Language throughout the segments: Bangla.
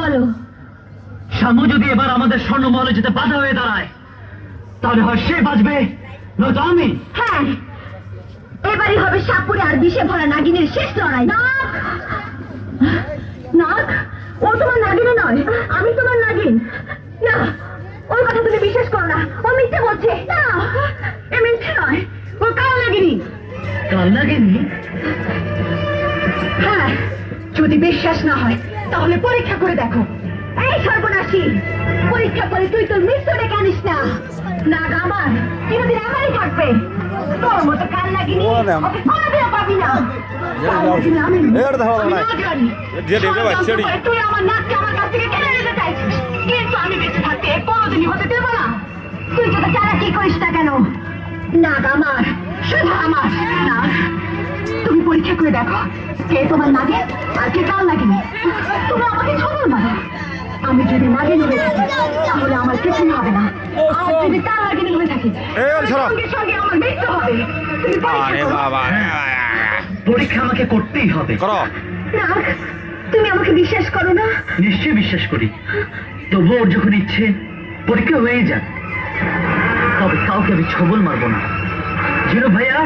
বলো। শামু যদি এবার আমাদের স্বর্ণমহলে যেতে বাধা হয়ে দাঁড়ায়, তাহলে হয় সে বাঁচবে, নয়তো আমি। হ্যাঁ, এবারই হবে সাপুরে আর বিষে ভরা নাগিনের শেষ লড়াই। নাগ, ও তোমার নাগিনে নয়, আমি তোমার নাগিন। না, ওই কথা তুমি বিশ্বাস করো না, ও মিথ্যে বলছে। না, এ মিথ্যে নয়, ও কাল নাগিনি। কাল লাগেনি? হ্যাঁ, যদি বিশ্বাস না হয় তাহলে পরীক্ষা করে দেখো। এই সর্বনাশী, পরীক্ষা করে তুই তোর মৃত্যু ডেকে আনিস না। নাগ আমার চিরদিন আমারই থাকবে। তোর মতো কাল লাগিনি ওকে কোনোদিনও পাবি না। তুই আমার নাককে আমার কাছ থেকে কেড়ে নিতে চাইছিস, কিন্তু আমি বেঁচে থাকতে কোনোদিনই হতে দেবো না। তুই যত চালাকি করিস না কেন, নাগ আমার, শুধু আমার। নাগ, তুমি পরীক্ষা করে দেখো কে তোমার নাগে আর কে কাল লাগেনি। তুমি আমাকে ছবল মারো। আমি যদি নাগিন হয়ে থাকি তাহলে আমার কিছু হবে না, আর যদি কাল লাগেনি হয়ে থাকি সঙ্গে সঙ্গে আমার মৃত্যু হবে। তুমি পরীক্ষা আমাকে করতেই হবে। নাগ, তুমি আমাকে বিশ্বাস করো না? নিশ্চয়ই বিশ্বাস করি, তবু ওর যখন ইচ্ছে পরীক্ষা হয়ে যাক, তবে কাউকে আমি ছবল মারবো না। জিরো ভাইয়া,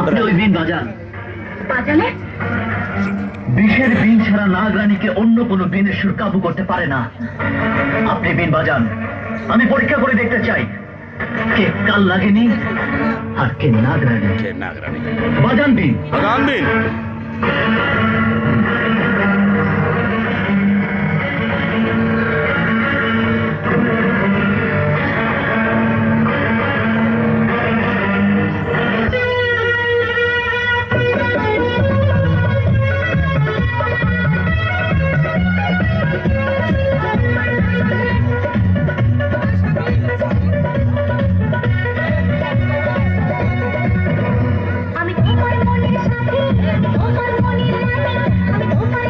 আপনি ওই বিন বাজান। বাজালে বিষের বিন ছাড়া নাগরানীকে অন্য কোনো বিনের সুর কাবু করতে পারে না। আপনি বিন বাজান, আমি পরীক্ষা করে দেখতে চাই কে কাল লাগেনি আর কে নাগরানী। বাজান বিন, বাজান বিন। আমি তোমার মনের সাথে, তোমার মনের রানী, আমি তোমার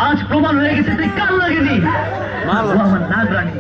আজ প্রমাণ হয়ে গেছে তুই কাল লাগেনি ও আমার নাগরানী